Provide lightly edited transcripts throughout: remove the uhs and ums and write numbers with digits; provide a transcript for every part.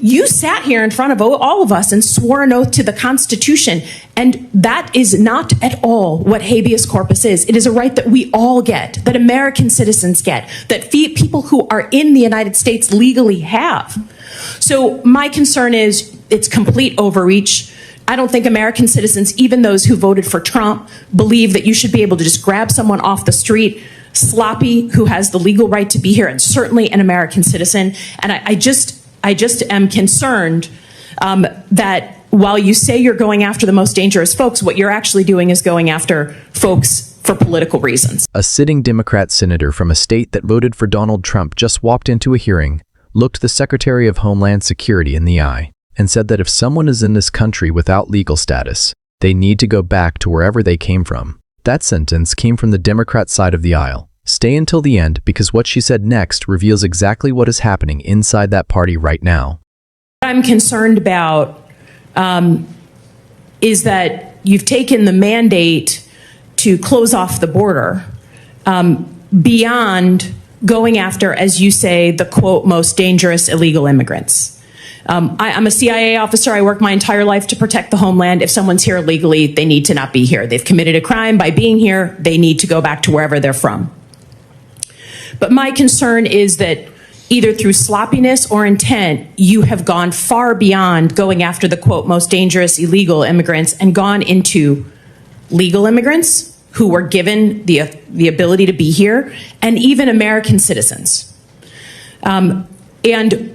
You sat here in front of all of us and swore an oath to the Constitution, and that is not at all what habeas corpus is. It is a right that we all get, that American citizens get, that people who are in the United States legally have. So my concern is it's complete overreach. I don't think American citizens, even those who voted for Trump, believe that you should be able to just grab someone off the street, sloppy, who has the legal right to be here, and certainly an American citizen. And I just am concerned that while you say you're going after the most dangerous folks, what you're actually doing is going after folks for political reasons. A sitting Democrat senator from a state that voted for Donald Trump just walked into a hearing, looked the Secretary of Homeland Security in the eye, and said that if someone is in this country without legal status, they need to go back to wherever they came from. That sentence came from the Democrat side of the aisle. Stay until the end, because what she said next reveals exactly what is happening inside that party right now. What I'm concerned about is that you've taken the mandate to close off the border beyond going after, as you say, the quote, most dangerous illegal immigrants. I'm a CIA officer. I work my entire life to protect the homeland. If someone's here illegally, they need to not be here. They've committed a crime by being here. They need to go back to wherever they're from. But my concern is that either through sloppiness or intent, you have gone far beyond going after the quote, most dangerous illegal immigrants and gone into legal immigrants who were given the ability to be here, and even American citizens. And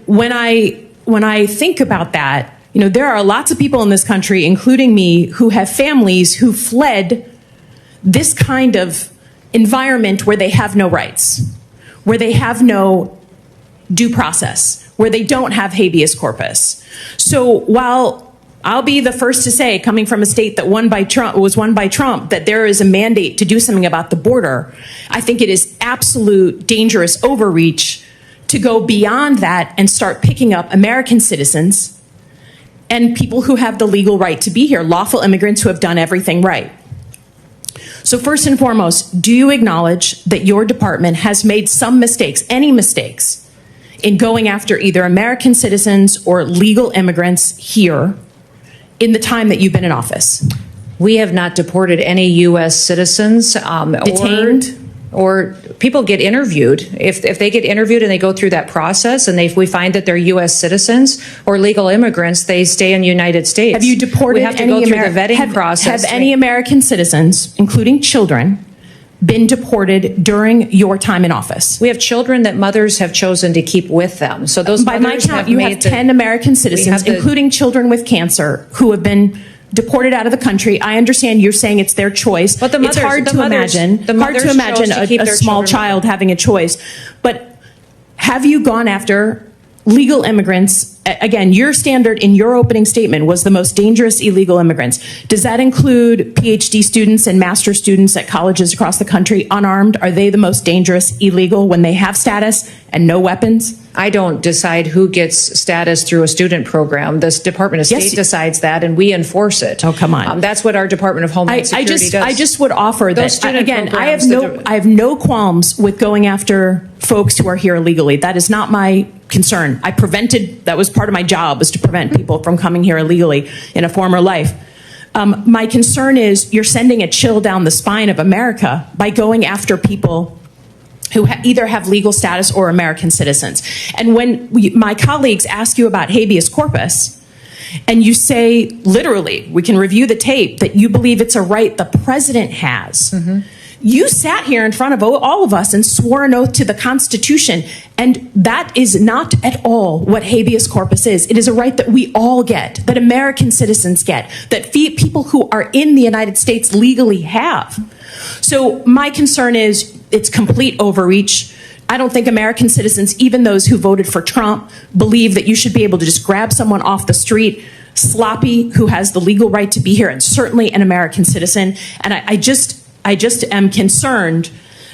when I think about that, you know, there are lots of people in this country, including me, who have families who fled this kind of environment where they have no rights, where they have no due process, where they don't have habeas corpus. So while I'll be the first to say, coming from a state that was won by Trump, that there is a mandate to do something about the border, I think it is absolute dangerous overreach to go beyond that and start picking up American citizens and people who have the legal right to be here, lawful immigrants who have done everything right. So first and foremost, do you acknowledge that your department has made some mistakes, any mistakes, in going after either American citizens or legal immigrants here in the time that you've been in office? We have not deported any U.S. citizens. Detained? Or people get interviewed. If they get interviewed and they go through that process and we find that they're U.S. citizens or legal immigrants, they stay in the United States. Have you deported we have to any go through the vetting process. Have any American citizens, including children, been deported during your time in office? We have children that mothers have chosen to keep with them. So those by my count, you have 10 American citizens, including children with cancer, who have been deported out of the country. I understand you're saying it's their choice. But it's hard to imagine a small child having a choice. But have you gone after legal immigrants? Again, your standard in your opening statement was the most dangerous illegal immigrants. Does that include PhD students and master's students at colleges across the country, unarmed? Are they the most dangerous illegal when they have status and no weapons? I don't decide who gets status through a student program. The Department of State decides that, and we enforce it. Oh, come on. That's what our Department of Homeland Security does. I just would offer that, again, I have no qualms with going after folks who are here illegally. That is not my concern. That was part of my job, was to prevent people from coming here illegally in a former life. My concern is you're sending a chill down the spine of America by going after people who either have legal status or American citizens. And when my colleagues ask you about habeas corpus, and you say, literally, we can review the tape, that you believe it's a right the president has, you sat here in front of all of us and swore an oath to the Constitution, and that is not at all what habeas corpus is. It is a right that we all get, that American citizens get, that people who are in the United States legally have. So my concern is it's complete overreach. I don't think American citizens, even those who voted for Trump, believe that you should be able to just grab someone off the street, sloppy, who has the legal right to be here, and certainly an American citizen. And I just am concerned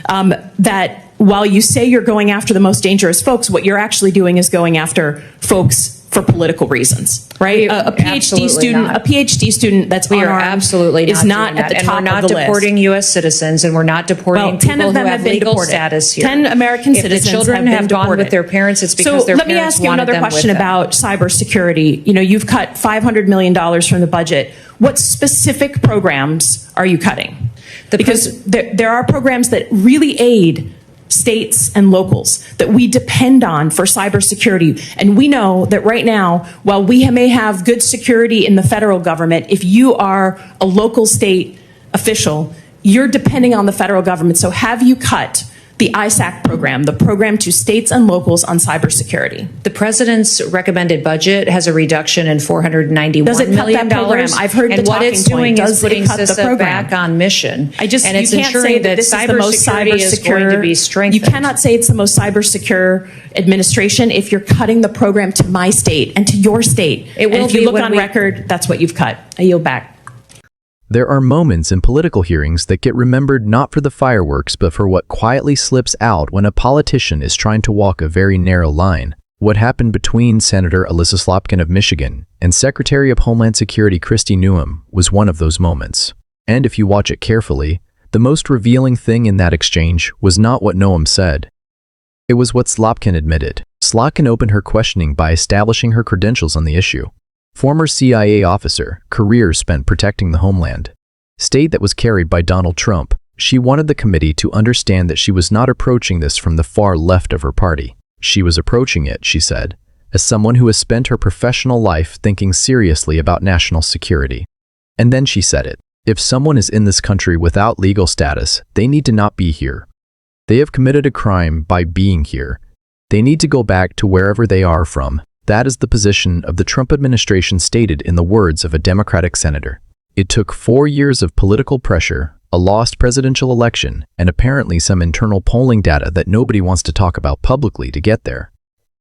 that while you say you're going after the most dangerous folks, what you're actually doing is going after folks for political reasons, right? A PhD absolutely student, not. a PhD student that's We are unarmed absolutely is not doing at the that. top And we're not of the deporting list. U.S. citizens, and we're not deporting Well, 10 people of them who have have been legal deported. status here. 10 American if citizens the children have have been gone deported. with their parents, it's because So their let me parents ask you wanted another them with question them. about cybersecurity. You know, you've cut $500 million from the budget. What specific programs are you cutting? Because there are programs that really aid states and locals that we depend on for cybersecurity. And we know that right now, while we may have good security in the federal government, if you are a local state official, you're depending on the federal government. So have you cut the ISAC program, the program to states and locals on cybersecurity? The president's recommended budget has a reduction in $491 Does it cut million. that program? I've heard and the what it's talking point. doing Does is it putting cut the CISA program? back on mission. I just, and it's you can't ensuring say that this is the most cybersecurity is going to be strengthened. You cannot say it's the most cyber secure administration if you're cutting the program to my state and to your state. It will and if you be look when on we- record, that's what you've cut. I yield back. There are moments in political hearings that get remembered not for the fireworks, but for what quietly slips out when a politician is trying to walk a very narrow line. What happened between Senator Elissa Slotkin of Michigan and Secretary of Homeland Security Kristi Noem was one of those moments. And if you watch it carefully, the most revealing thing in that exchange was not what Noem said. It was what Slotkin admitted. Slotkin opened her questioning by establishing her credentials on the issue. Former CIA officer, career spent protecting the homeland. State that was carried by Donald Trump. She wanted the committee to understand that she was not approaching this from the far left of her party. She was approaching it, she said, as someone who has spent her professional life thinking seriously about national security. And then she said it. If someone is in this country without legal status, they need to not be here. They have committed a crime by being here. They need to go back to wherever they are from. That is the position of the Trump administration, stated in the words of a Democratic senator. It took 4 years of political pressure, a lost presidential election, and apparently some internal polling data that nobody wants to talk about publicly to get there.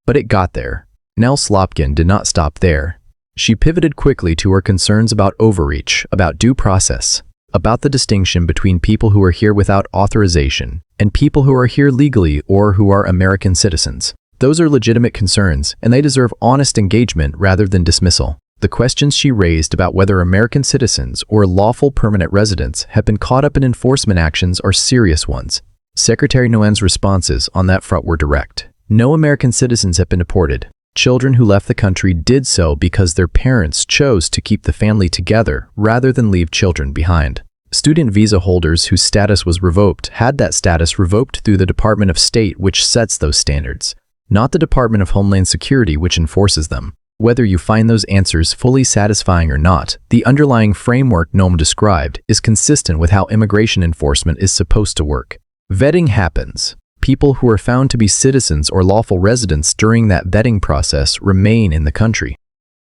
But it got there. Nell Slotkin did not stop there. She pivoted quickly to her concerns about overreach, about due process, about the distinction between people who are here without authorization and people who are here legally or who are American citizens. Those are legitimate concerns, and they deserve honest engagement rather than dismissal. The questions she raised about whether American citizens or lawful permanent residents have been caught up in enforcement actions are serious ones. Secretary Noem's responses on that front were direct. No American citizens have been deported. Children who left the country did so because their parents chose to keep the family together rather than leave children behind. Student visa holders whose status was revoked had that status revoked through the Department of State, which sets those standards, not the Department of Homeland Security, which enforces them. Whether you find those answers fully satisfying or not, the underlying framework Noem described is consistent with how immigration enforcement is supposed to work. Vetting happens. People who are found to be citizens or lawful residents during that vetting process remain in the country.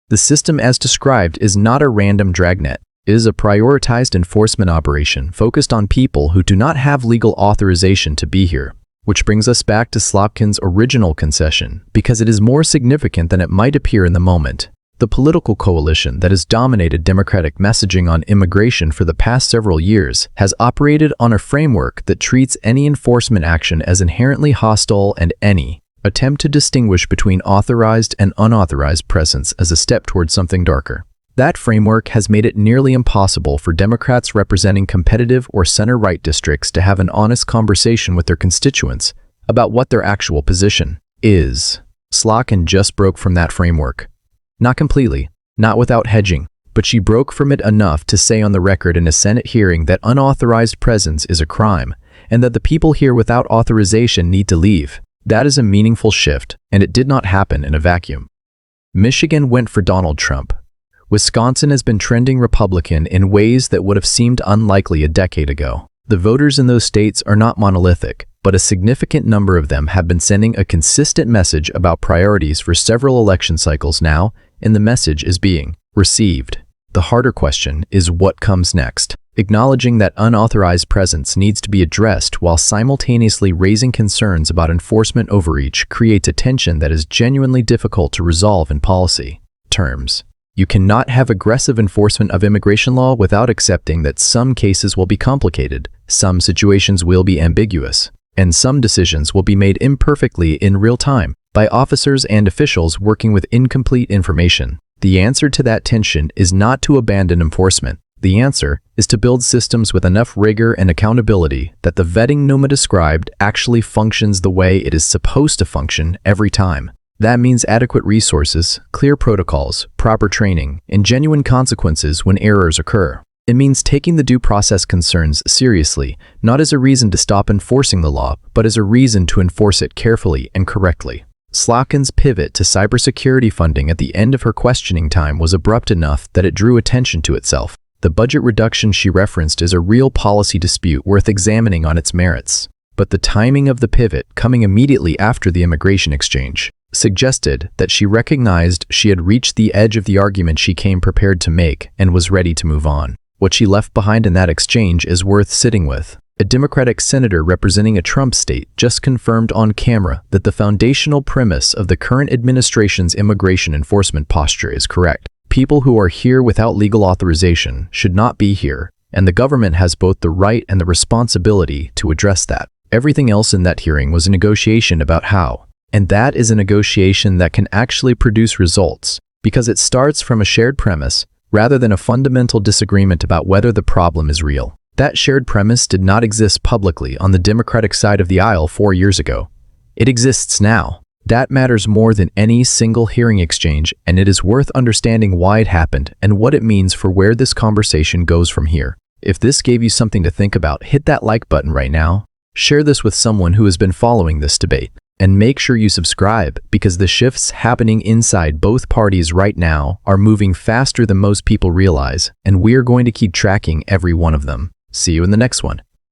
The system as described is not a random dragnet. It is a prioritized enforcement operation focused on people who do not have legal authorization to be here. Which brings us back to Slotkin's original concession, because it is more significant than it might appear in the moment. The political coalition that has dominated Democratic messaging on immigration for the past several years has operated on a framework that treats any enforcement action as inherently hostile and any attempt to distinguish between authorized and unauthorized presence as a step towards something darker. That framework has made it nearly impossible for Democrats representing competitive or center-right districts to have an honest conversation with their constituents about what their actual position is. Slotkin just broke from that framework. Not completely, not without hedging, but she broke from it enough to say on the record in a Senate hearing that unauthorized presence is a crime and that the people here without authorization need to leave. That is a meaningful shift, and it did not happen in a vacuum. Michigan went for Donald Trump. Wisconsin has been trending Republican in ways that would have seemed unlikely a decade ago. The voters in those states are not monolithic, but a significant number of them have been sending a consistent message about priorities for several election cycles now, and the message is being received. The harder question is what comes next. Acknowledging that unauthorized presence needs to be addressed while simultaneously raising concerns about enforcement overreach creates a tension that is genuinely difficult to resolve in policy terms. You cannot have aggressive enforcement of immigration law without accepting that some cases will be complicated, some situations will be ambiguous, and some decisions will be made imperfectly in real time. by officers and officials working with incomplete information. The answer to that tension is not to abandon enforcement. The answer is to build systems with enough rigor and accountability that the vetting Noma described actually functions the way it is supposed to function every time. That means adequate resources, clear protocols, proper training, and genuine consequences when errors occur. It means taking the due process concerns seriously, not as a reason to stop enforcing the law, but as a reason to enforce it carefully and correctly. Slotkin's pivot to cybersecurity funding at the end of her questioning time was abrupt enough that it drew attention to itself. The budget reduction she referenced is a real policy dispute worth examining on its merits. But the timing of the pivot, coming immediately after the immigration exchange, suggested that she recognized she had reached the edge of the argument she came prepared to make and was ready to move on. What she left behind in that exchange is worth sitting with. A Democratic senator representing a Trump state just confirmed on camera that the foundational premise of the current administration's immigration enforcement posture is correct. People who are here without legal authorization should not be here, and the government has both the right and the responsibility to address that. Everything else in that hearing was a negotiation about how. And that is a negotiation that can actually produce results, because it starts from a shared premise rather than a fundamental disagreement about whether the problem is real. That shared premise did not exist publicly on the Democratic side of the aisle 4 years ago. It exists now. That matters more than any single hearing exchange, and it is worth understanding why it happened and what it means for where this conversation goes from here. If this gave you something to think about, hit that like button right now. Share this with someone who has been following this debate. And make sure you subscribe, because the shifts happening inside both parties right now are moving faster than most people realize, and we're going to keep tracking every one of them. See you in the next one.